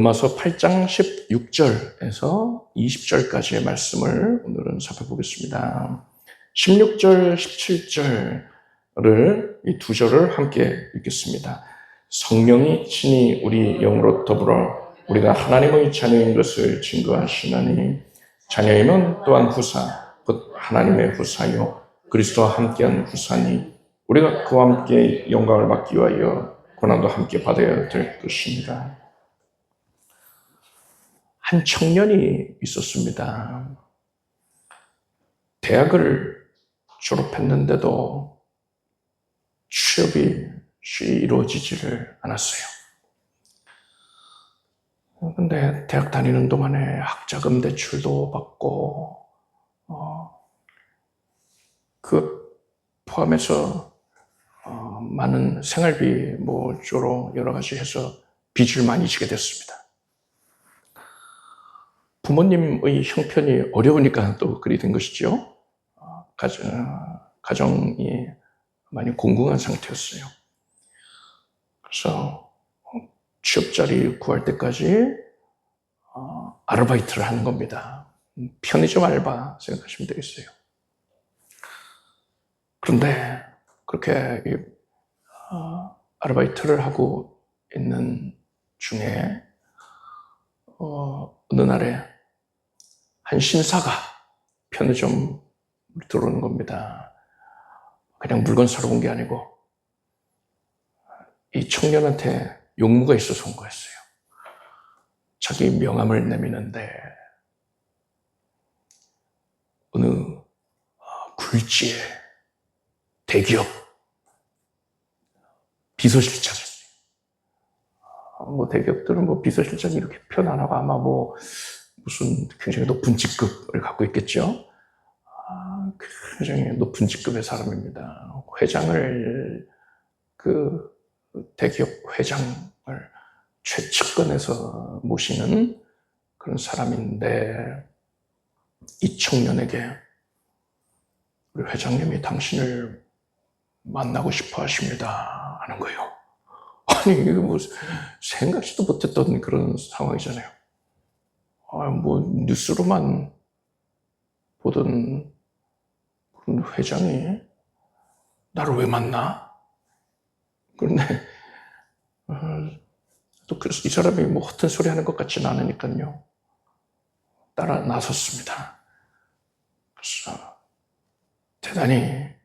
로마서 8장 16절에서 20절까지의 말씀을 오늘은 살펴보겠습니다. 16절, 17절을 이 두 절을 함께 읽겠습니다. 성령이 친히 우리 영으로 더불어 우리가 하나님의 자녀인 것을 증거하시나니 자녀임은 또한 후사, 곧 하나님의 후사요 그리스도와 함께한 후사니 우리가 그와 함께 영광을 받기 위하여 고난도 함께 받아야 될 것입니다. 한 청년이 있었습니다. 대학을 졸업했는데도 취업이 이루어지지를 않았어요. 근데 대학 다니는 동안에 학자금 대출도 받고 그 포함해서 많은 생활비 주로 여러 가지 해서 빚을 많이 지게 됐습니다. 부모님의 형편이 어려우니까 또 그리 된 것이죠. 가정이 많이 공공한 상태였어요. 그래서 취업자리 구할 때까지 아르바이트를 하는 겁니다. 편의점 알바 생각하시면 되겠어요. 그런데 그렇게 아르바이트를 하고 있는 중에 어느 날에 한 신사가 편의점 들어오는 겁니다. 그냥 물건 사러 온 게 아니고 이 청년한테 용무가 있어서 온 거였어요. 자기 명함을 내미는데 어느 굴지의 대기업 비서실장이었어요. 대기업들은 비서실장이 이렇게 표현 안 하고 아마 무슨 굉장히 높은 직급을 갖고 있겠죠. 굉장히 높은 직급의 사람입니다. 회장을 대기업 회장을 최측근에서 모시는 그런 사람인데 이 청년에게 우리 회장님이 당신을 만나고 싶어 하십니다 하는 거예요. 아니 이게 생각지도 못했던 그런 상황이잖아요. 뉴스로만 보던 그런 회장이 나를 왜 만나? 그런데 또 그래서 이 사람이 허튼 소리 하는 것 같지는 않으니까요. 따라 나섰습니다. 그래서 대단히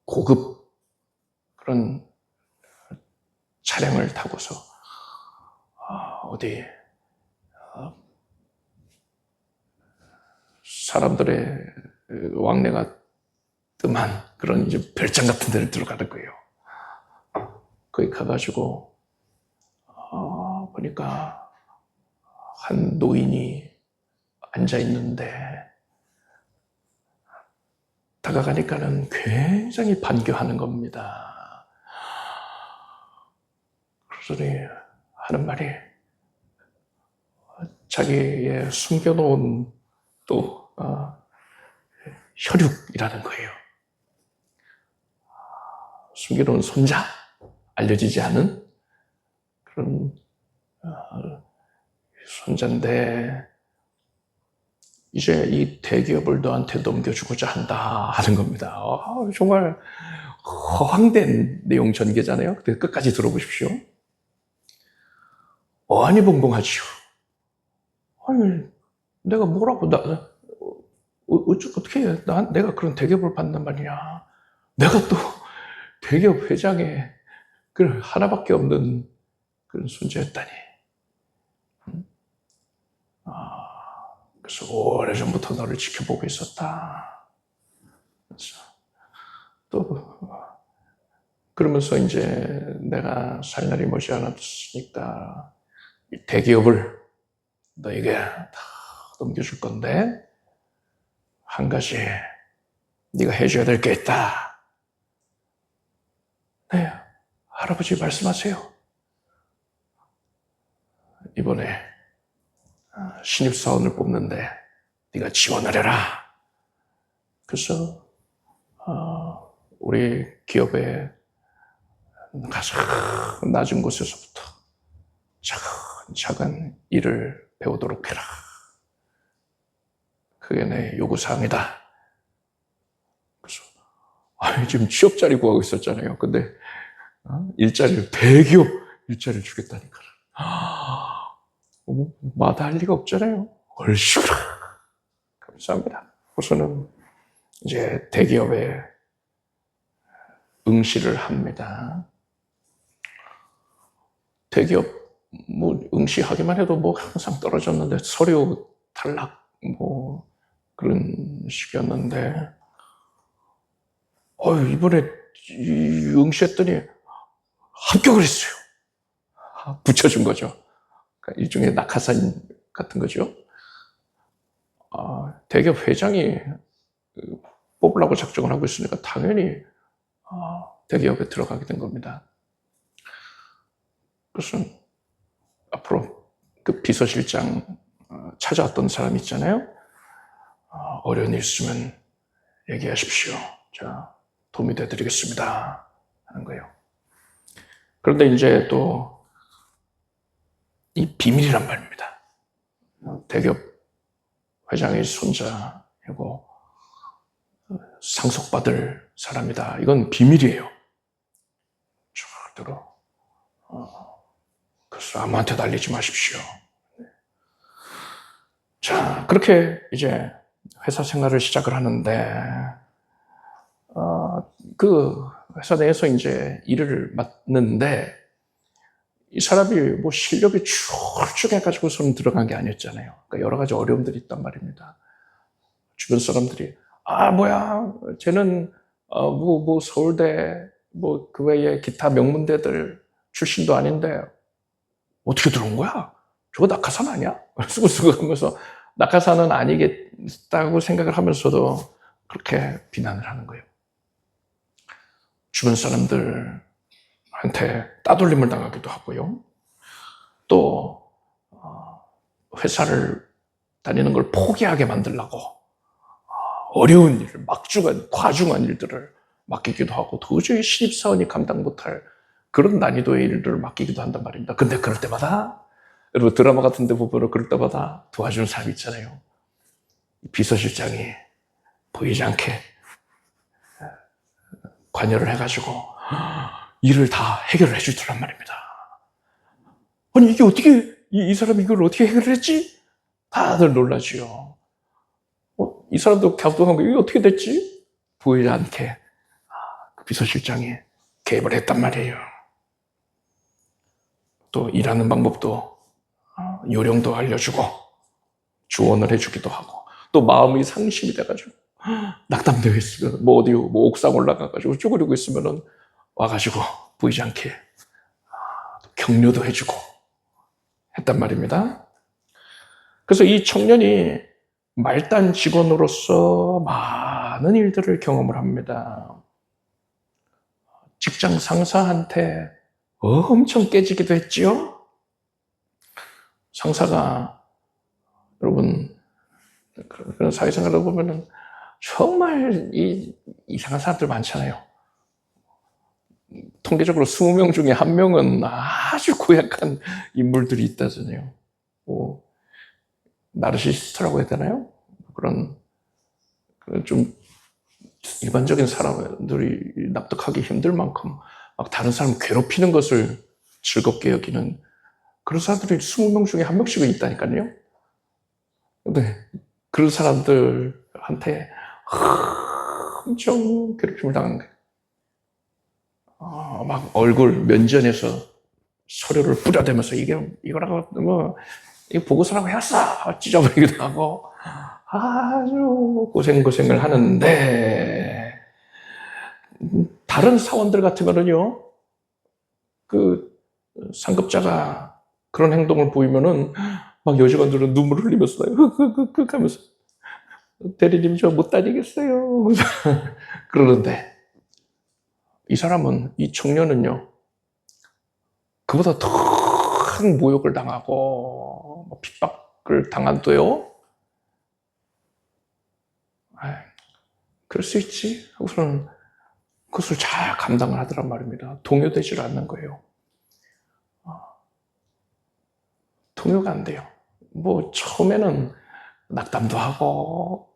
고급 그런 차량을 타고서 어디 사람들의 왕래가 뜸한 그런 이제 별장 같은 데를 들어가는 거예요. 거기 가가지고 보니까 한 노인이 앉아 있는데 다가가니까는 굉장히 반겨하는 겁니다. 그러더니 하는 말이 자기의 숨겨놓은 또 혈육이라는 거예요. 숨겨놓은 손자, 알려지지 않은 그런 손자인데 이제 이 대기업을 너한테 넘겨주고자 한다 하는 겁니다. 정말 허황된 내용 전개잖아요. 끝까지 들어보십시오. 어안이벙벙하지요. 아니 내가 뭐라고 어떻게 해? 내가 그런 대기업을 받는 말이냐. 내가 또 대기업 회장의 그 하나밖에 없는 그런 존재였다니. 그래서 오래전부터 너를 지켜보고 있었다. 그래서 또 그러면서 이제 내가 살 날이 머지않았으니까 이 대기업을 너에게 다 넘겨줄 건데 한 가지 네가 해줘야 될 게 있다. 네, 할아버지 말씀하세요. 이번에 신입사원을 뽑는데 네가 지원을 해라. 그래서 우리 기업에 가장 낮은 곳에서부터 차근차근 일을 배우도록 해라. 그게 내 요구사항이다. 그래서 지금 취업 자리 구하고 있었잖아요. 근데 일자리를 대기업 일자리를 주겠다니까. 마다할 리가 없잖아요. 얼씨구나. 감사합니다. 우선은 이제 대기업에 응시를 합니다. 대기업 응시하기만 해도 항상 떨어졌는데 서류 탈락 그런 식이었는데 이번에 응시했더니 합격을 했어요. 붙여준 거죠. 그러니까 일종의 낙하산 같은 거죠. 대기업 회장이 뽑으려고 작정을 하고 있으니까 당연히 대기업에 들어가게 된 겁니다. 그래서 앞으로 그 비서실장 찾아왔던 사람 있잖아요. 어려운 일 있으면 얘기하십시오. 자, 도움이 되드리겠습니다. 하는 거예요. 그런데 이제 또 이 비밀이란 말입니다. 대기업 회장의 손자이고 상속받을 사람이다. 이건 비밀이에요. 절대로. 그래서 아무한테도 알리지 마십시오. 자, 그렇게 이제 회사 생활을 시작을 하는데, 그 회사 내에서 이제 일을 맡는데, 이 사람이 실력이 출중해가지고서는 들어간 게 아니었잖아요. 그러니까 여러 가지 어려움들이 있단 말입니다. 주변 사람들이, 뭐야, 쟤는, 서울대, 그 외에 기타 명문대들 출신도 아닌데, 어떻게 들어온 거야? 저거 낙하산 아니야? 쓰고쓰고 하면서, 낙하산은 아니겠다고 생각을 하면서도 그렇게 비난을 하는 거예요. 주변 사람들한테 따돌림을 당하기도 하고요. 또 회사를 다니는 걸 포기하게 만들려고 어려운 일을 과중한 일들을 맡기기도 하고 도저히 신입사원이 감당 못할 그런 난이도의 일들을 맡기기도 한단 말입니다. 근데 그럴 때마다 여러분 드라마 같은 데 보면 그럴 때마다 도와주는 사람이 있잖아요. 비서실장이 보이지 않게 관여를 해가지고 일을 다 해결을 해주더란 말입니다. 아니 이게 어떻게 이 사람이 이걸 어떻게 해결을 했지? 다들 놀라지요. 이 사람도 갸우뚱한 거 이게 어떻게 됐지? 보이지 않게 비서실장이 개입을 했단 말이에요. 또 일하는 방법도 요령도 알려주고 조언을 해주기도 하고 또 마음이 상심이 돼가지고 낙담되어 있으면 어디 옥상 올라가가지고 쭈그리고 있으면은 와가지고 보이지 않게 격려도 해주고 했단 말입니다. 그래서 이 청년이 말단 직원으로서 많은 일들을 경험을 합니다. 직장 상사한테 엄청 깨지기도 했지요. 상사가 여러분 그런 사회생활을 보면은 정말 이상한 사람들 많잖아요. 통계적으로 20명 중에 1명은 아주 고약한 인물들이 있다잖아요. 나르시시스트라고 해야 되나요? 그런 좀 일반적인 사람들이 납득하기 힘들 만큼 막 다른 사람 괴롭히는 것을 즐겁게 여기는 그런 사람들이 20명 중에 1명씩은 있다니까요. 근데 그런 사람들한테 엄청 괴롭힘을 당하는 거예요. 막 얼굴 면전에서 서류를 뿌려대면서 이거라고 이 보고서라고 해왔어 찢어버리기도 하고 아주 고생을 하는데 다른 사원들 같으면은요 그 상급자가 그런 행동을 보이면은 막 여직원들은 눈물을 흘리면서 흑흑흑 하면서 대리님 저 못 다니겠어요 그러는데 이 청년은요 그보다 더 큰 모욕을 당하고 핍박을 당한도요 그럴 수 있지 하고서는 그것을 잘 감당을 하더란 말입니다. 동요되질 않는 거예요. 통요가 안 돼요. 뭐 처음에는 낙담도 하고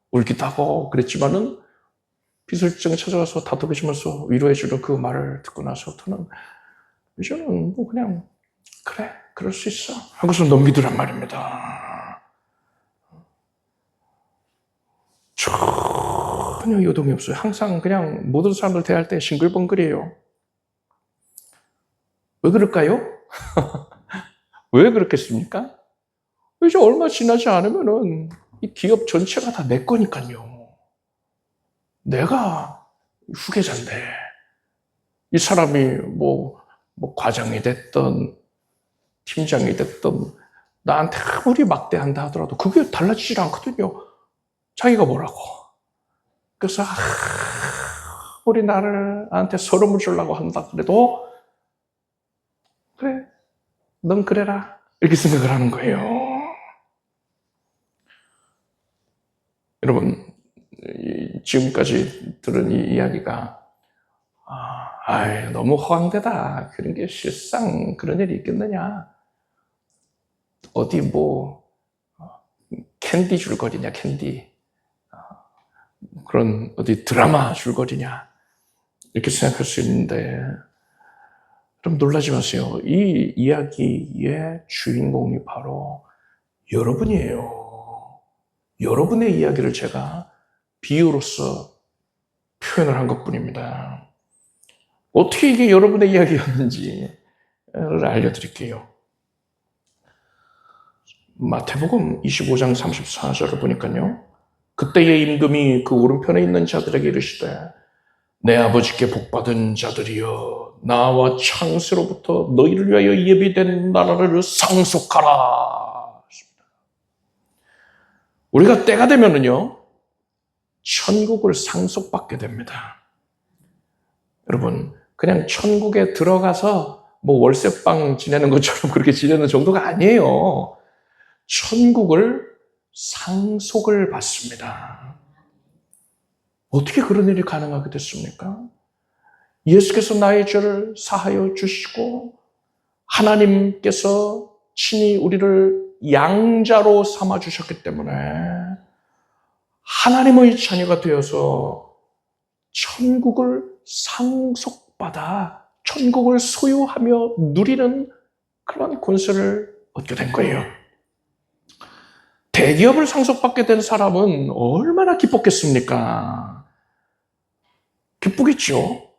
울기도 하고 그랬지만은 비서실장 찾아가서 다독여주면서 위로해주는 그 말을 듣고 나서부터는 이제는 뭐 그냥 그래 그럴 수 있어 하고서 넘기더란 말입니다. 전혀 요동이 없어요. 항상 그냥 모든 사람들 대할 때 싱글벙글이에요. 왜 그럴까요? 왜 그렇겠습니까? 이제 얼마 지나지 않으면은 이 기업 전체가 다 내 거니까요. 내가 후계자인데 이 사람이 뭐 과장이 됐든 팀장이 됐든 나한테 아무리 막대한다 하더라도 그게 달라지질 않거든요. 자기가 뭐라고. 그래서 우리 나한테 서름을 주려고 한다 그래도 그래 넌 그래라 이렇게 생각을 하는 거예요. 여러분 지금까지 들은 이 이야기가 너무 허황되다. 그런 게 실상 그런 일이 있겠느냐. 어디 뭐 캔디 줄거리냐 캔디. 그런 어디 드라마 줄거리냐. 이렇게 생각할 수 있는데 그럼 놀라지 마세요. 이 이야기의 주인공이 바로 여러분이에요. 여러분의 이야기를 제가 비유로서 표현을 한 것뿐입니다. 어떻게 이게 여러분의 이야기였는지를 알려드릴게요. 마태복음 25장 34절을 보니까요. 그때의 임금이 그 오른편에 있는 자들에게 이르시되 내 아버지께 복받은 자들이여 나와 창세로부터 너희를 위하여 예비된 나라를 상속하라. 우리가 때가 되면은요 천국을 상속받게 됩니다. 여러분 그냥 천국에 들어가서 뭐 월세방 지내는 것처럼 그렇게 지내는 정도가 아니에요. 천국을 상속을 받습니다. 어떻게 그런 일이 가능하게 됐습니까? 예수께서 나의 죄를 사하여 주시고 하나님께서 친히 우리를 양자로 삼아 주셨기 때문에 하나님의 자녀가 되어서 천국을 상속받아 천국을 소유하며 누리는 그런 권세를 얻게 된 거예요. 대기업을 상속받게 된 사람은 얼마나 기뻤겠습니까? 기쁘겠죠.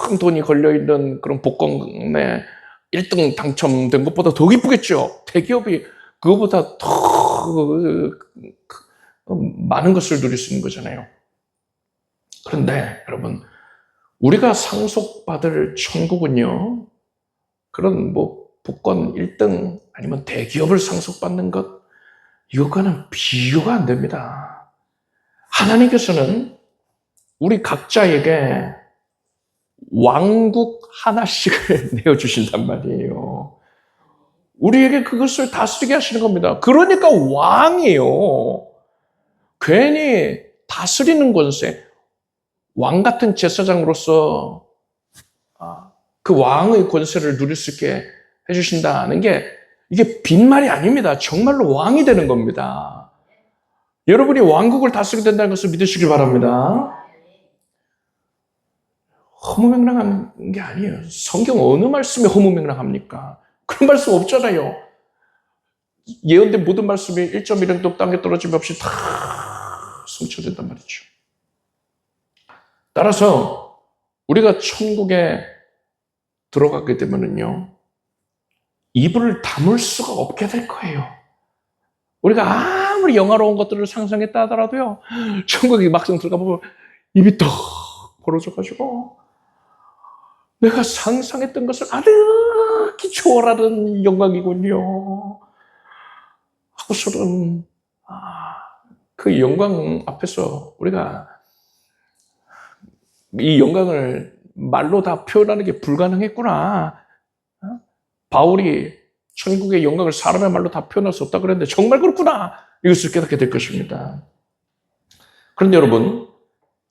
큰 돈이 걸려있는 그런 복권에 1등 당첨된 것보다 더 기쁘겠죠. 대기업이 그거보다 더 많은 것을 누릴 수 있는 거잖아요. 그런데 여러분, 우리가 상속받을 천국은요, 그런 복권 1등 아니면 대기업을 상속받는 것, 이것과는 비교가 안 됩니다. 하나님께서는 우리 각자에게 왕국 하나씩을 내어주신단 말이에요. 우리에게 그것을 다스리게 하시는 겁니다. 그러니까 왕이에요. 괜히 다스리는 권세, 왕 같은 제사장으로서 그 왕의 권세를 누릴 수 있게 해주신다는 게 이게 빈말이 아닙니다. 정말로 왕이 되는 겁니다. 여러분이 왕국을 다스리게 된다는 것을 믿으시길 바랍니다. 허무맹랑한 게 아니에요. 성경 어느 말씀이 허무맹랑합니까? 그런 말씀 없잖아요. 예언된 모든 말씀이 1.1행도 땅에 떨어짐 없이 다 성취된단 말이죠. 따라서 우리가 천국에 들어가게 되면은요, 입을 다물 수가 없게 될 거예요. 우리가 아무리 영화로운 것들을 상상했다 하더라도요, 천국에 막상 들어가 보면 입이 떡 벌어져가지고 내가 상상했던 것을 아득히 초월하는 영광이군요 하고서는 그 영광 앞에서 우리가 이 영광을 말로 다 표현하는 게 불가능했구나. 바울이 천국의 영광을 사람의 말로 다 표현할 수 없다 그랬는데 정말 그렇구나. 이것을 깨닫게 될 것입니다. 그런데 여러분,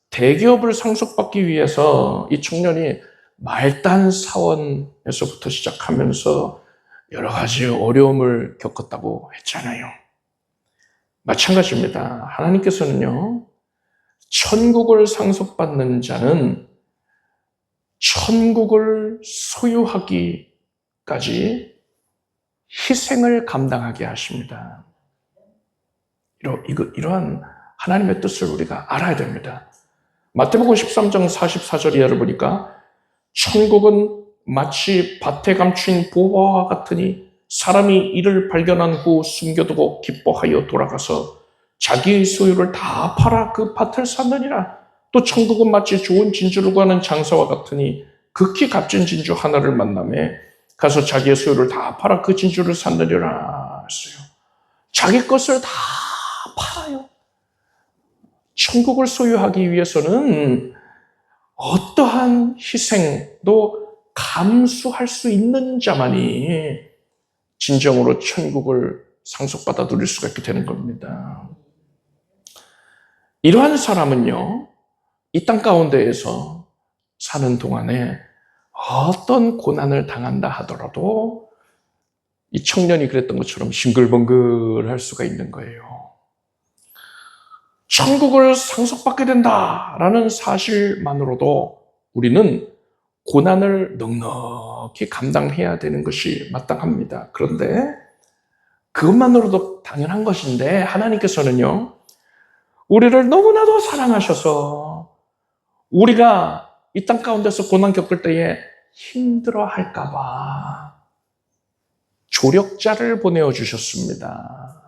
대기업을 상속받기 위해서 이 청년이 말단 사원에서부터 시작하면서 여러 가지 어려움을 겪었다고 했잖아요. 마찬가지입니다. 하나님께서는요, 천국을 상속받는 자는 천국을 소유하기까지 희생을 감당하게 하십니다. 이러한 하나님의 뜻을 우리가 알아야 됩니다. 마태복음 13장 44절 이하를 보니까 천국은 마치 밭에 감춘 보화와 같으니 사람이 이를 발견한 후 숨겨두고 기뻐하여 돌아가서 자기의 소유를 다 팔아 그 밭을 샀느니라. 또 천국은 마치 좋은 진주를 구하는 장사와 같으니 극히 값진 진주 하나를 만나매 가서 자기의 소유를 다 팔아 그 진주를 샀느니라 했어요. 자기 것을 다 팔아요. 천국을 소유하기 위해서는 어떠한 희생도 감수할 수 있는 자만이 진정으로 천국을 상속받아 누릴 수가 있게 되는 겁니다. 이러한 사람은요, 이 땅 가운데에서 사는 동안에 어떤 고난을 당한다 하더라도 이 청년이 그랬던 것처럼 싱글벙글할 수가 있는 거예요. 천국을 상속받게 된다라는 사실만으로도 우리는 고난을 넉넉히 감당해야 되는 것이 마땅합니다. 그런데 그것만으로도 당연한 것인데 하나님께서는요, 우리를 너무나도 사랑하셔서 우리가 이 땅 가운데서 고난 겪을 때에 힘들어 할까봐 조력자를 보내어 주셨습니다.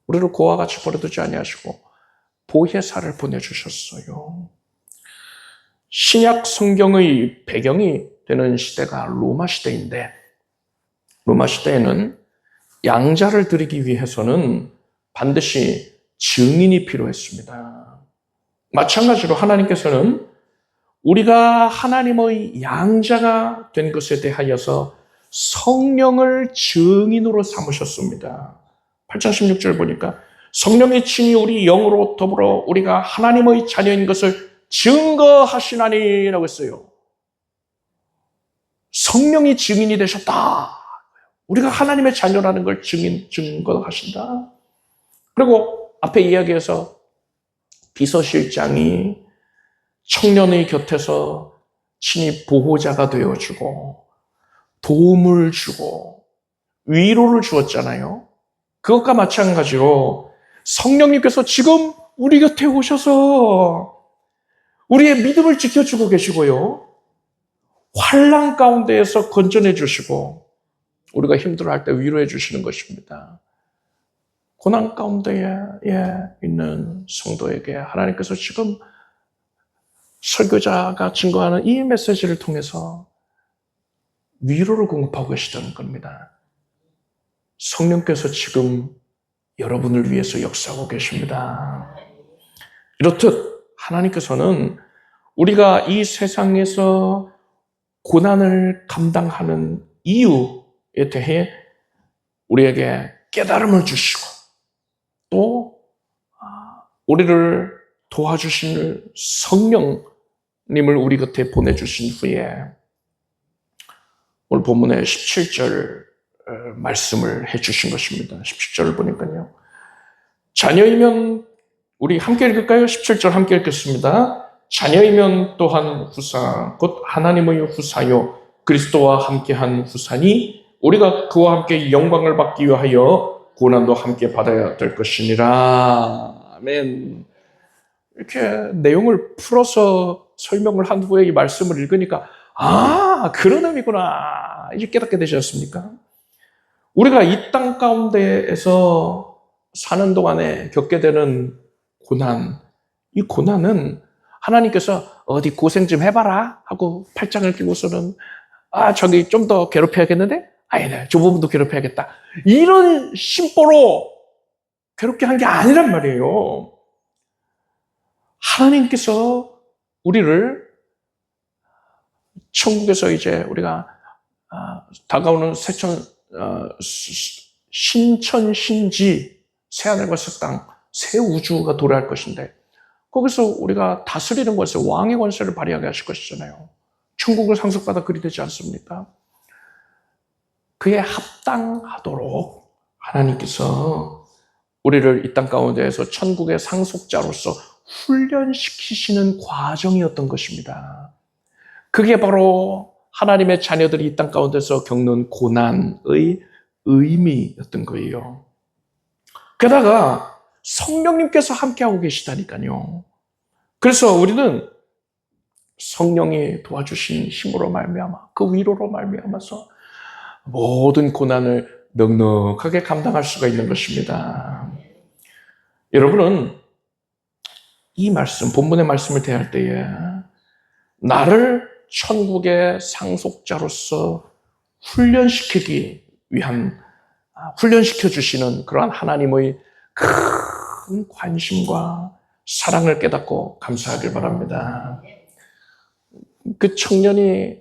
우리를 고와 같이 버려두지 아니하시고 보혜사를 보내주셨어요. 신약 성경의 배경이 되는 시대가 로마 시대인데, 로마 시대에는 양자를 드리기 위해서는 반드시 증인이 필요했습니다. 마찬가지로 하나님께서는 우리가 하나님의 양자가 된 것에 대하여서 성령을 증인으로 삼으셨습니다. 8장 16절 보니까 성령이 친히 우리 영으로 더불어 우리가 하나님의 자녀인 것을 증거하시나니라고 했어요. 성령이 증인이 되셨다. 우리가 하나님의 자녀라는 걸 증거하신다. 그리고 앞에 이야기에서 비서실장이 청년의 곁에서 친히 보호자가 되어주고 도움을 주고 위로를 주었잖아요. 그것과 마찬가지로 성령님께서 지금 우리 곁에 오셔서 우리의 믿음을 지켜주고 계시고요. 환난 가운데에서 건져내 주시고 우리가 힘들어할 때 위로해 주시는 것입니다. 고난 가운데에 있는 성도에게 하나님께서 지금 설교자가 증거하는 이 메시지를 통해서 위로를 공급하고 계시다는 겁니다. 성령께서 지금 여러분을 위해서 역사하고 계십니다. 이렇듯 하나님께서는 우리가 이 세상에서 고난을 감당하는 이유에 대해 우리에게 깨달음을 주시고 또 우리를 도와주실 성령님을 우리 곁에 보내주신 후에 오늘 본문의 17절 말씀을 해주신 것입니다. 17절을 보니까요. 자녀이면 우리 함께 읽을까요? 17절 함께 읽겠습니다. 자녀이면 또한 후사 곧 하나님의 후사요 그리스도와 함께한 후사니 우리가 그와 함께 영광을 받기 위하여 고난도 함께 받아야 될 것이니라. 아멘. 이렇게 내용을 풀어서 설명을 한 후에 이 말씀을 읽으니까 그런 의미구나 이제 깨닫게 되지 않습니까? 우리가 이 땅 가운데에서 사는 동안에 겪게 되는 고난, 이 고난은 하나님께서 어디 고생 좀 해봐라 하고 팔짱을 끼고서는 저기 좀 더 괴롭혀야겠는데? 아니다, 저 부분도 괴롭혀야겠다. 이런 심보로 괴롭게 한 게 아니란 말이에요. 하나님께서 우리를 천국에서 이제 우리가 다가오는 신천신지 새하늘과 새 땅, 새 우주가 도래할 것인데 거기서 우리가 다스리는 권세, 왕의 권세를 발휘하게 하실 것이잖아요. 천국을 상속받아 그리 되지 않습니까? 그에 합당하도록 하나님께서 우리를 이 땅 가운데에서 천국의 상속자로서 훈련시키시는 과정이었던 것입니다. 그게 바로 하나님의 자녀들이 이 땅 가운데서 겪는 고난의 의미였던 거예요. 게다가 성령님께서 함께하고 계시다니까요. 그래서 우리는 성령이 도와주신 힘으로 말미암아 그 위로로 말미암아서 모든 고난을 넉넉하게 감당할 수가 있는 것입니다. 여러분은 이 말씀, 본문의 말씀을 대할 때에 나를 천국의 상속자로서 훈련시키기 위한, 훈련시켜 주시는 그러한 하나님의 큰 관심과 사랑을 깨닫고 감사하길 바랍니다. 그 청년이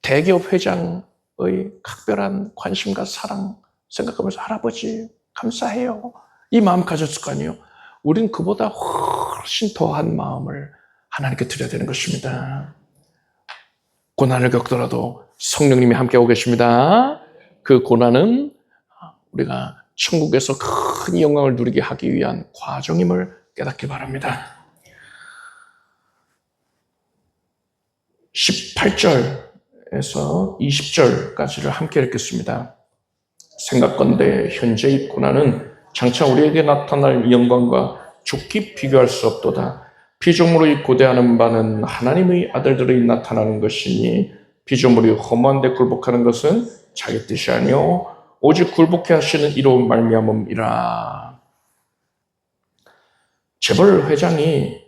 대기업 회장의 각별한 관심과 사랑 생각하면서 할아버지 감사해요, 이 마음 가졌을 거 아니에요. 우린 그보다 훨씬 더한 마음을 하나님께 드려야 되는 것입니다. 고난을 겪더라도 성령님이 함께하고 계십니다. 그 고난은 우리가 천국에서 큰 영광을 누리게 하기 위한 과정임을 깨닫기 바랍니다. 18절에서 20절까지를 함께 읽겠습니다. 생각건대 현재의 고난은 장차 우리에게 나타날 영광과 좋게 비교할 수 없도다. 피조물의 고대하는 바는 하나님의 아들들이 나타나는 것이니 피조물이 허무한 데 굴복하는 것은 자기 뜻이 아니요 오직 굴복해 하시는 이로 말미암음이라. 재벌 회장이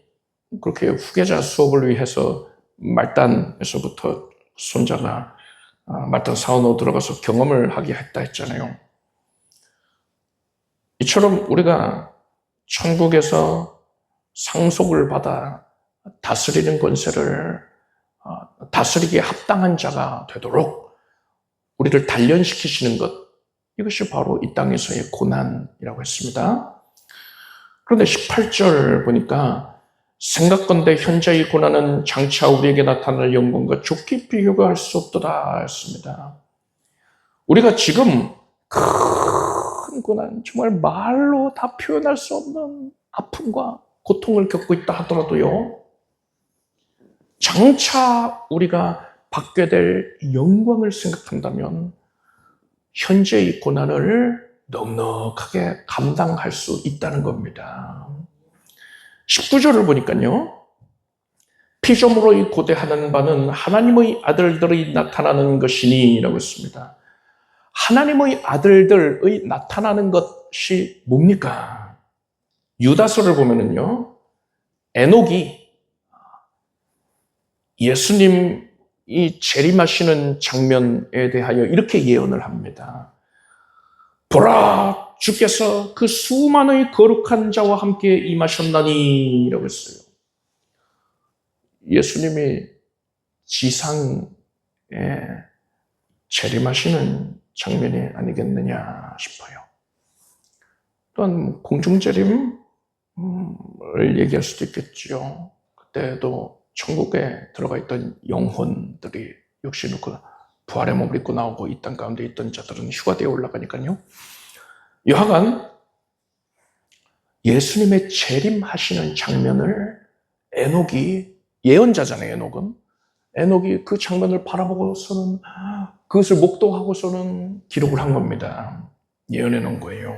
그렇게 후계자 수업을 위해서 말단에서부터 손자가 말단 사원으로 들어가서 경험을 하게 했다 했잖아요. 이처럼 우리가 천국에서 상속을 받아 다스리는 권세를 다스리기에 합당한 자가 되도록 우리를 단련시키시는 것, 이것이 바로 이 땅에서의 고난이라고 했습니다. 그런데 18절 보니까 생각건대 현재의 고난은 장차 우리에게 나타날 영광과 좋게 비교할 수 없도다 했습니다. 우리가 지금 큰 고난, 정말 말로 다 표현할 수 없는 아픔과 고통을 겪고 있다 하더라도요, 장차 우리가 받게 될 영광을 생각한다면 현재의 고난을 넉넉하게 감당할 수 있다는 겁니다. 19절을 보니까요, 피조물의 고대하는 바는 하나님의 아들들이 나타나는 것이니 라고 했습니다. 하나님의 아들들의 나타나는 것이 뭡니까? 유다서를 보면은요, 에녹이 예수님이 재림하시는 장면에 대하여 이렇게 예언을 합니다. 보라, 주께서 그 수많은 거룩한 자와 함께 임하셨나니 라고 했어요. 예수님이 지상에 재림하시는 장면이 아니겠느냐 싶어요. 또한 공중재림을 얘기할 수도 있겠죠. 그때도 천국에 들어가 있던 영혼들이 역시 그 부활의 몸을 입고 나오고 이 땅 가운데 있던 자들은 휴가되어 올라가니까요. 여하간 예수님의 재림하시는 장면을 에녹이, 예언자잖아요, 에녹은. 에녹이 그 장면을 바라보고서는, 그것을 목도하고서는 기록을 한 겁니다. 예언해 놓은 거예요.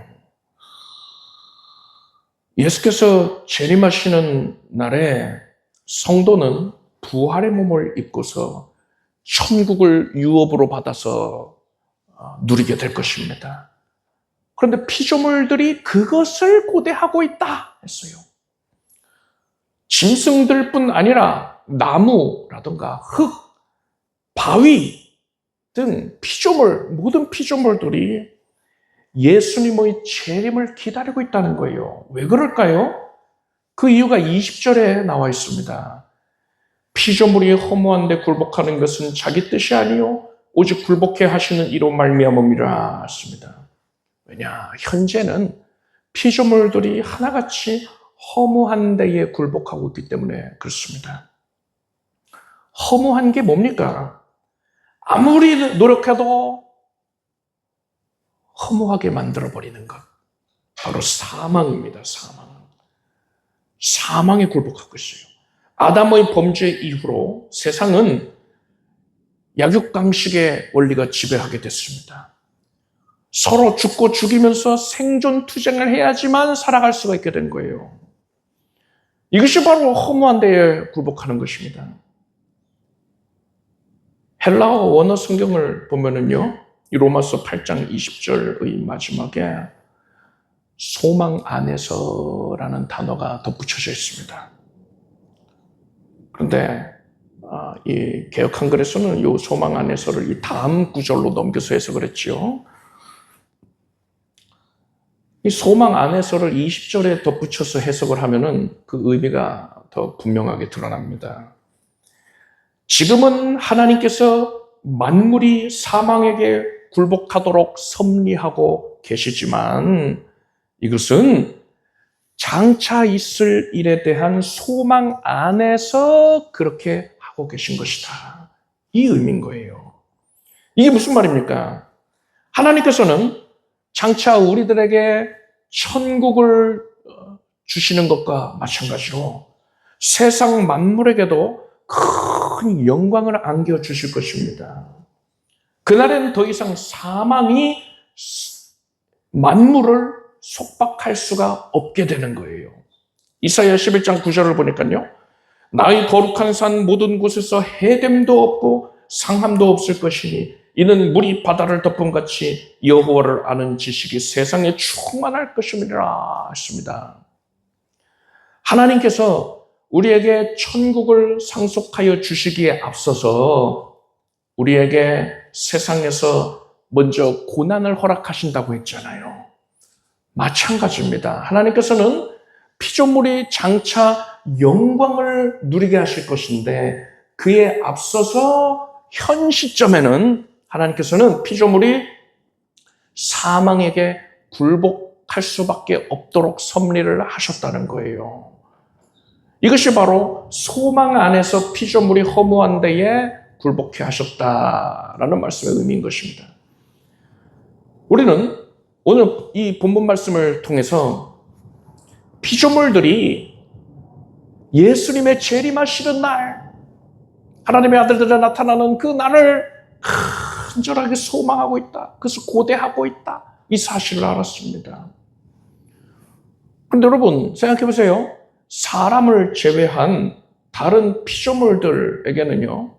예수께서 재림하시는 날에 성도는 부활의 몸을 입고서 천국을 유업으로 받아서 누리게 될 것입니다. 그런데 피조물들이 그것을 고대하고 있다 했어요. 짐승들뿐 아니라 나무라든가 흙, 바위 등 피조물, 모든 피조물들이 예수님의 재림을 기다리고 있다는 거예요. 왜 그럴까요? 그 이유가 20절에 나와 있습니다. 피조물이 허무한 데 굴복하는 것은 자기 뜻이 아니요 오직 굴복해 하시는 이로 말미암음이라 했습니다. 왜냐, 현재는 피조물들이 하나같이 허무한 데에 굴복하고 있기 때문에 그렇습니다. 허무한 게 뭡니까? 아무리 노력해도 허무하게 만들어버리는 것. 바로 사망입니다. 사망에 굴복하고 있어요. 아담의 범죄 이후로 세상은 약육강식의 원리가 지배하게 됐습니다. 서로 죽고 죽이면서 생존 투쟁을 해야지만 살아갈 수가 있게 된 거예요. 이것이 바로 허무한 데에 굴복하는 것입니다. 헬라어 원어 성경을 보면은요, 이 로마서 8장 20절의 마지막에 소망 안에서라는 단어가 덧붙여져 있습니다. 그런데 이 개역 한글에서는 이 소망 안에서를 이 다음 구절로 넘겨서 해석을 했지요. 이 소망 안에서를 20절에 덧붙여서 해석을 하면은 그 의미가 더 분명하게 드러납니다. 지금은 하나님께서 만물이 사망에게 굴복하도록 섭리하고 계시지만 이것은 장차 있을 일에 대한 소망 안에서 그렇게 하고 계신 것이다. 이 의미인 거예요. 이게 무슨 말입니까? 하나님께서는 장차 우리들에게 천국을 주시는 것과 마찬가지로 세상 만물에게도 큰 영광을 안겨주실 것입니다. 그날엔 더 이상 사망이 만물을 속박할 수가 없게 되는 거예요. 이사야 11장 9절을 보니까요. 나의 거룩한 산 모든 곳에서 해됨도 없고 상함도 없을 것이니 이는 물이 바다를 덮음같이 여호와를 아는 지식이 세상에 충만할 것임이라 했습니다. 하나님께서 우리에게 천국을 상속하여 주시기에 앞서서 우리에게 세상에서 먼저 고난을 허락하신다고 했잖아요. 마찬가지입니다. 하나님께서는 피조물이 장차 영광을 누리게 하실 것인데 그에 앞서서 현 시점에는 하나님께서는 피조물이 사망에게 굴복할 수밖에 없도록 섭리를 하셨다는 거예요. 이것이 바로 소망 안에서 피조물이 허무한 데에 굴복해 하셨다라는 말씀의 의미인 것입니다. 우리는 오늘 이 본문 말씀을 통해서 피조물들이 예수님의 재림하시는 날, 하나님의 아들들이 나타나는 그 날을 간절하게 소망하고 있다. 그래서 고대하고 있다. 이 사실을 알았습니다. 그런데 여러분 생각해 보세요. 사람을 제외한 다른 피조물들에게는요,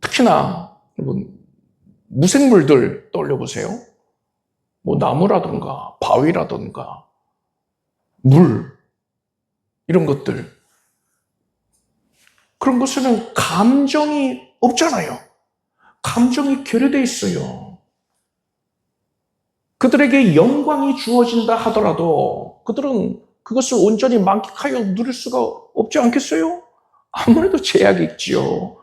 특히나 여러분 무생물들 떠올려 보세요. 뭐 나무라든가 바위라든가 물 이런 것들, 그런 것에는 감정이 없잖아요. 감정이 결여되어 있어요. 그들에게 영광이 주어진다 하더라도 그들은 그것을 온전히 만끽하여 누릴 수가 없지 않겠어요? 아무래도 제약이 있지요.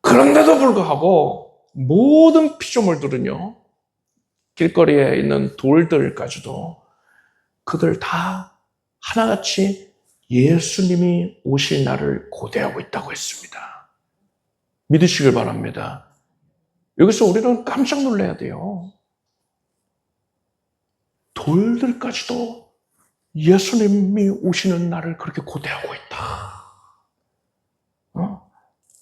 그런데도 불구하고 모든 피조물들은요, 길거리에 있는 돌들까지도 그들 다 하나같이 예수님이 오실 날을 고대하고 있다고 했습니다. 믿으시길 바랍니다. 여기서 우리는 깜짝 놀라야 돼요. 돌들까지도 예수님이 오시는 날을 그렇게 고대하고 있다.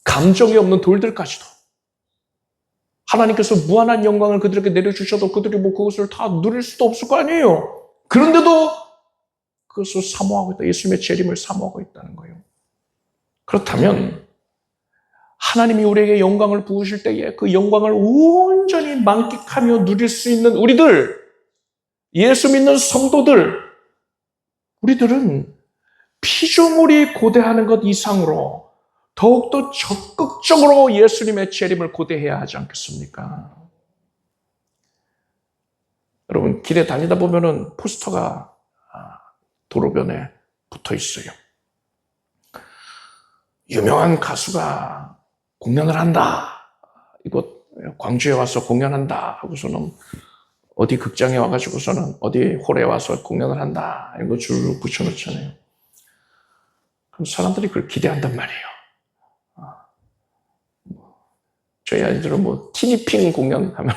감정이 없는 돌들까지도 하나님께서 무한한 영광을 그들에게 내려주셔도 그들이 뭐 그것을 다 누릴 수도 없을 거 아니에요. 그런데도 그것을 사모하고 있다. 예수님의 재림을 사모하고 있다는 거예요. 그렇다면 하나님이 우리에게 영광을 부으실 때에 그 영광을 온전히 만끽하며 누릴 수 있는 우리들, 예수 믿는 성도들, 우리들은 피조물이 고대하는 것 이상으로 더욱더 적극적으로 예수님의 재림을 고대해야 하지 않겠습니까? 여러분, 길에 다니다 보면은 포스터가 도로변에 붙어 있어요. 유명한 가수가 공연을 한다. 이곳 광주에 와서 공연한다. 하고서는 어디 극장에 와가지고서는 어디 홀에 와서 공연을 한다. 이런 거 줄 붙여놓잖아요. 그럼 사람들이 그걸 기대한단 말이에요. 저희 아이들은 뭐 티니핑 공연하면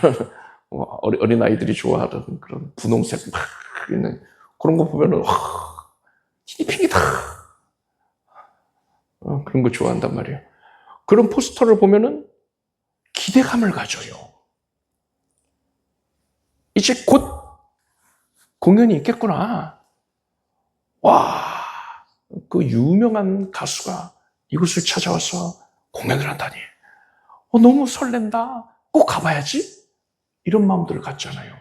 어린 아이들이 좋아하는 그런 분홍색 막 있는 그런 거 보면은 티니핑이다 그런 거 좋아한단 말이에요. 그런 포스터를 보면은 기대감을 가져요. 이제 곧 공연이 있겠구나. 와, 그 유명한 가수가 이곳을 찾아와서 공연을 한다니. 너무 설렌다. 꼭 가봐야지. 이런 마음들을 갖잖아요.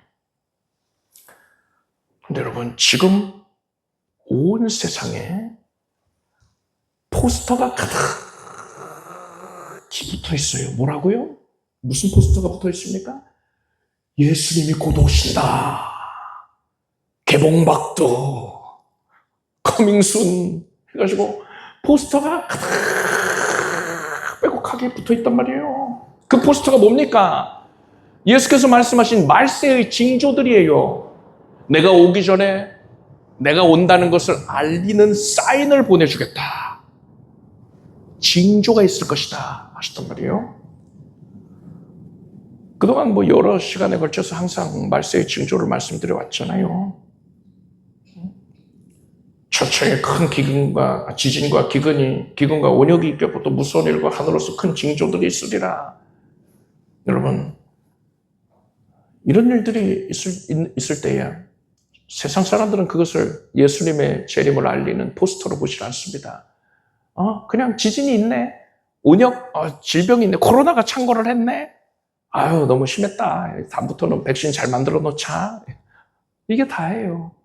근데 여러분, 지금 온 세상에 포스터가 가득히 붙어 있어요. 뭐라고요? 무슨 포스터가 붙어 있습니까? 예수님이 곧 오신다. 개봉박두. 커밍순. 해가지고 포스터가 가득 빼곡하게 붙어 있단 말이에요. 그 포스터가 뭡니까? 예수께서 말씀하신 말세의 징조들이에요. 내가 오기 전에 내가 온다는 것을 알리는 사인을 보내주겠다. 징조가 있을 것이다. 하셨단 말이에요. 그동안 뭐 여러 시간에 걸쳐서 항상 말세의 징조를 말씀드려 왔잖아요. 처처의 큰 기근과 지진과 기근과 원역이 있겠고 또 무서운 일과 하늘로서 큰 징조들이 있으리라. 여러분, 이런 일들이 있을 때에 세상 사람들은 그것을 예수님의 재림을 알리는 포스터로 보지 않습니다. 그냥 지진이 있네. 원역, 질병이 있네. 코로나가 창궐을 했네. 아유, 너무 심했다. 다음부터는 백신 잘 만들어 놓자. 이게 다예요.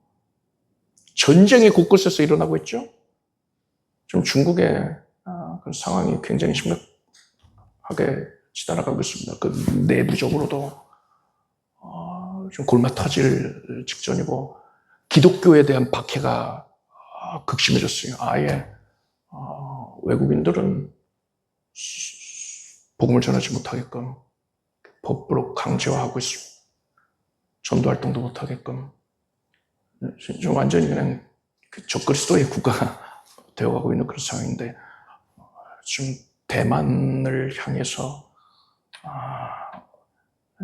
전쟁이 곳곳에서 일어나고 있죠. 지금 중국의 그런 상황이 굉장히 심각하게 치달아가고 있습니다. 그 내부적으로도 좀 골마 터질 직전이고 기독교에 대한 박해가 극심해졌어요. 아예 외국인들은 복음을 전하지 못하게끔 법으로 강제화하고 있습니다. 전도 활동도 못하게끔 좀 완전히 그냥 적그리스도의 국가가 되어가고 있는 그런 상황인데 지금 대만을 향해서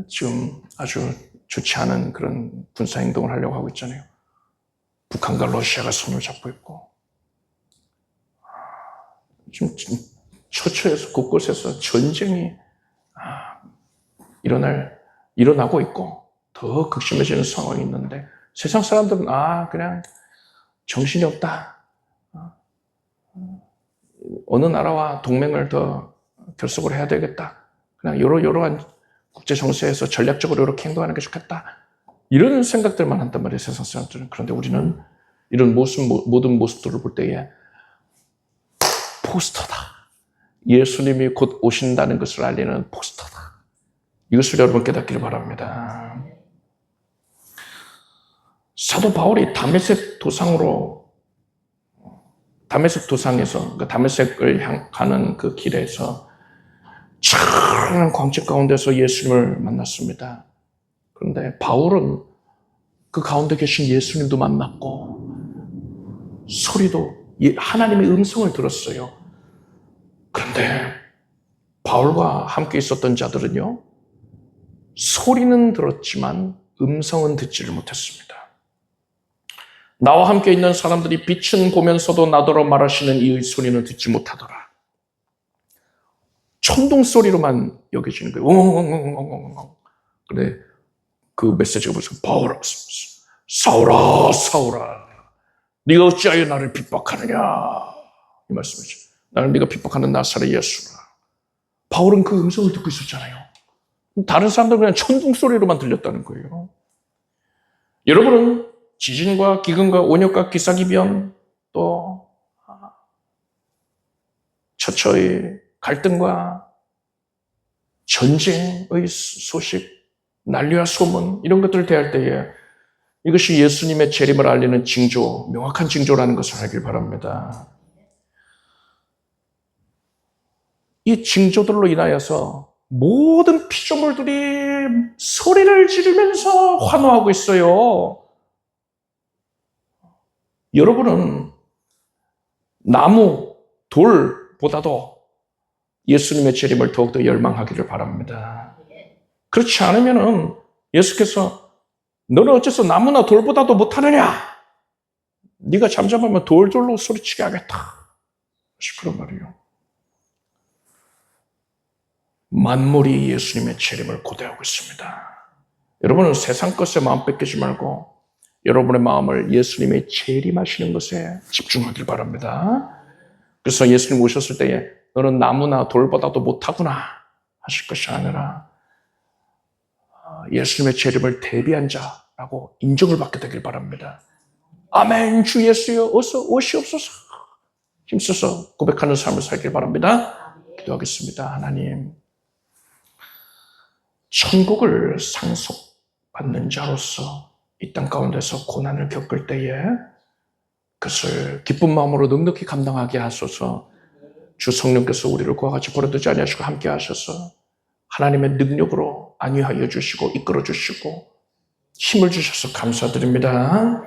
지금 아주 좋지 않은 그런 군사 행동을 하려고 하고 있잖아요. 북한과 러시아가 손을 잡고 있고 지금 처처에서 곳곳에서 전쟁이 일어나고 있고 더 극심해지는 상황이 있는데 세상 사람들은 그냥 정신이 없다. 어느 나라와 동맹을 더 결속을 해야 되겠다. 그냥 여러한 국제 정세에서 전략적으로 이렇게 행동하는 게 좋겠다. 이런 생각들만 한단 말이에요, 세상 사람들은. 그런데 우리는 이런 모든 모습들을 볼 때에 포스터다. 예수님이 곧 오신다는 것을 알리는 포스터다. 이것을 여러분 깨닫기를 바랍니다. 사도 바울이 다메섹 도상에서 그러니까 다메섹을 향하는 그 길에서 찬란한 광채 가운데서 예수님을 만났습니다. 그런데 바울은 그 가운데 계신 예수님도 만났고 소리도 하나님의 음성을 들었어요. 그런데 바울과 함께 있었던 자들은요, 소리는 들었지만 음성은 듣지를 못했습니다. 나와 함께 있는 사람들이 빛은 보면서도 나더러 말하시는 이의 소리는 듣지 못하더라. 천둥 소리로만 여겨지는 거예요. 엉엉엉엉엉엉. 근데 그 메시지가 무슨 바울아, 사울아, 사울아, 네가 어찌하여 나를 핍박하느냐 이 말씀이죠. 나는 네가 핍박하는 나사렛 예수라. 바울은 그 음성을 듣고 있었잖아요. 다른 사람들은 그냥 천둥 소리로만 들렸다는 거예요. 여러분은 지진과 기근과 원역과 기사기변 또 처처의 갈등과 전쟁의 소식, 난리와 소문 이런 것들을 대할 때에 이것이 예수님의 재림을 알리는 징조, 명확한 징조라는 것을 알길 바랍니다. 이 징조들로 인하여서 모든 피조물들이 소리를 지르면서 환호하고 있어요. 여러분은 나무, 돌보다도 예수님의 재림을 더욱더 열망하기를 바랍니다. 그렇지 않으면은 예수께서 너는 어째서 나무나 돌보다도 못하느냐? 네가 잠잠하면 돌돌로 소리치게 하겠다. 그런 말이에요. 만물이 예수님의 재림을 고대하고 있습니다. 여러분은 세상 것에 마음 뺏기지 말고 여러분의 마음을 예수님의 재림하시는 것에 집중하길 바랍니다. 그래서 예수님 오셨을 때에 너는 나무나 돌보다도 못하구나 하실 것이 아니라 예수님의 재림을 대비한 자라고 인정을 받게 되길 바랍니다. 아멘. 주 예수여 어서 오시옵소서. 힘써서 고백하는 삶을 살길 바랍니다. 기도하겠습니다. 하나님, 천국을 상속받는 자로서 이 땅 가운데서 고난을 겪을 때에 그것을 기쁜 마음으로 넉넉히 감당하게 하소서. 주 성령께서 우리를 그와 같이 버려두지 아니하시고 함께 하셔서 하나님의 능력으로 안위하여 주시고 이끌어 주시고 힘을 주셔서 감사드립니다.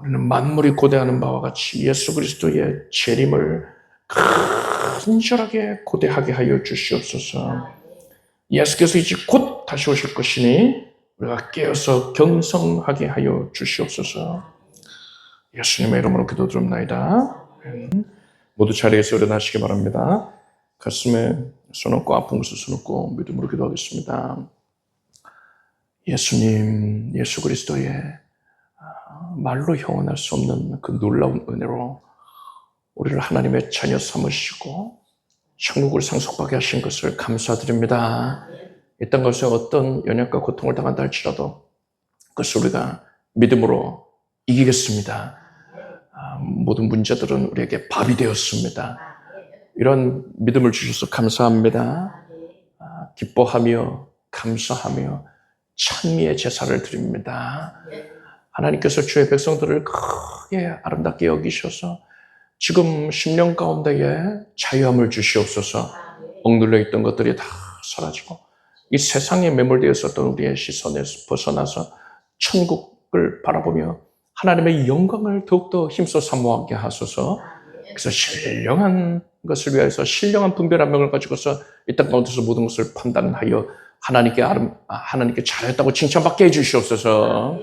우리는 만물이 고대하는 바와 같이 예수 그리스도의 재림을 간절하게 고대하게 하여 주시옵소서. 예수께서 이제 곧 다시 오실 것이니 우리가 깨어서 경성하게 하여 주시옵소서. 예수님의 이름으로 기도드립나이다. 모두 자리에서 일어나시기 바랍니다. 가슴에 손 얹고 아픈 곳에 손 얹고 믿음으로 기도하겠습니다. 예수님, 예수 그리스도의 말로 형언할 수 없는 그 놀라운 은혜로 우리를 하나님의 자녀 삼으시고 천국을 상속하게 하신 것을 감사드립니다. 이 땅 가운데 어떤 연약과 고통을 당한다 할지라도 그것을 우리가 믿음으로 이기겠습니다. 모든 문제들은 우리에게 밥이 되었습니다. 이런 믿음을 주셔서 감사합니다. 기뻐하며 감사하며 찬미의 제사를 드립니다. 하나님께서 주의 백성들을 크게 아름답게 여기셔서 지금 심령 가운데에 자유함을 주시옵소서. 억눌려 있던 것들이 다 사라지고 이 세상에 매몰되어 있었던 우리의 시선에서 벗어나서 천국을 바라보며 하나님의 영광을 더욱더 힘써 사모하게 하소서. 그래서 신령한 것을 위해서 신령한 분별한 명을 가지고서 이 땅 가운데서 모든 것을 판단하여 하나님께 잘했다고 칭찬받게 해주시옵소서.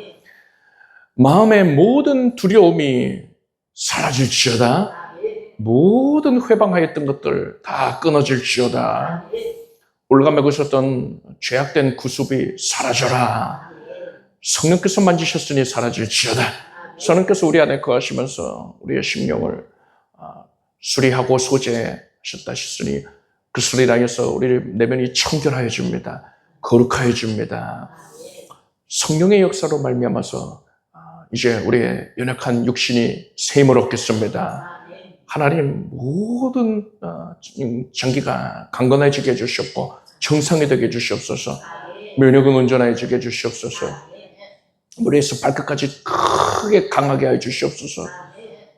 마음의 모든 두려움이 사라질지어다. 모든 회방하였던 것들 다 끊어질지어다. 올가매고 있었던 죄악된 구습이 사라져라. 성령께서 만지셨으니 사라질지어다. 성령께서 우리 안에 거하시면서 우리의 심령을 수리하고 소재하셨다 하셨으니 그 수리를 하여서 우리를 내면이 청결하여 줍니다. 거룩하여 줍니다. 성령의 역사로 말미암아서 이제 우리의 연약한 육신이 샘을 얻겠습니다. 하나님 모든 장기가 강건해지게 해주셨고 정상이 되게 해주시옵소서. 면역은 온전해지게 해주시옵소서. 머리에서 발끝까지 크게 강하게 하여 주시옵소서.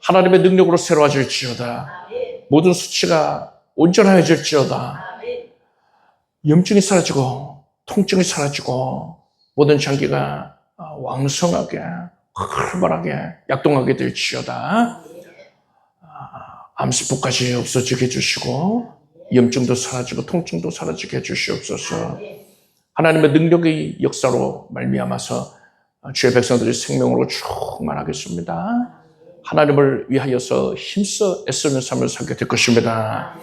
하나님의 능력으로 새로워질지어다. 모든 수치가 온전해질지어다. 염증이 사라지고 통증이 사라지고 모든 장기가 왕성하게 활발하게 약동하게 될지어다. 암세포까지 없어지게 해주시고 염증도 사라지고 통증도 사라지게 해주시옵소서. 하나님의 능력의 역사로 말미암아서 주의 백성들이 생명으로 충만하겠습니다. 하나님을 위하여서 힘써 애쓰는 삶을 살게 될 것입니다.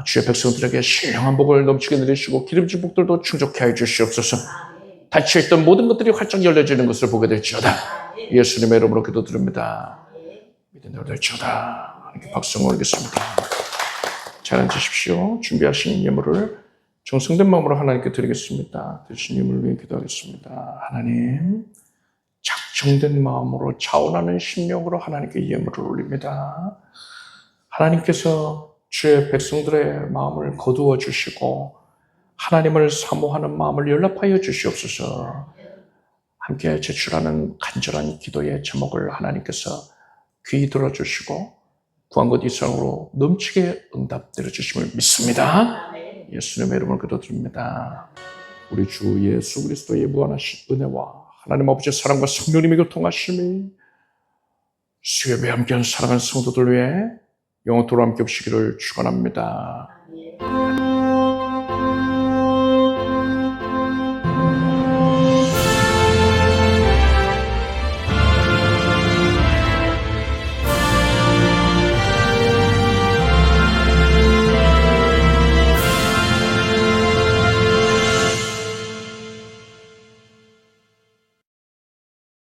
주의 백성들에게 신령한 복을 넘치게 내리시고 기름진 복들도 충족해 하여 주시옵소서. 닫혀있던 모든 것들이 활짝 열려지는 것을 보게 될지어다. 예수님의 이름으로 기도드립니다. 믿음대로 될지어다. 이렇게 박수 올리겠습니다. 잘 앉으십시오. 준비하신 예물을 정성된 마음으로 하나님께 드리겠습니다. 드신 예물을 위해 기도하겠습니다. 하나님, 작정된 마음으로 차원하는 심령으로 하나님께 예물을 올립니다. 하나님께서 주의 백성들의 마음을 거두어 주시고 하나님을 사모하는 마음을 연락하여 주시옵소서. 함께 제출하는 간절한 기도의 제목을 하나님께서 귀히 들어주시고 구한 것 이상으로 넘치게 응답 내려주심을 믿습니다. 예수님의 이름으로 기도드립니다. 우리 주 예수 그리스도의 무한하신 은혜와 하나님 아버지의 사랑과 성령님의 교통하심이 수요일에 함께한 사랑하는 성도들 위해 영원토록 함께 없으기를 축원합니다.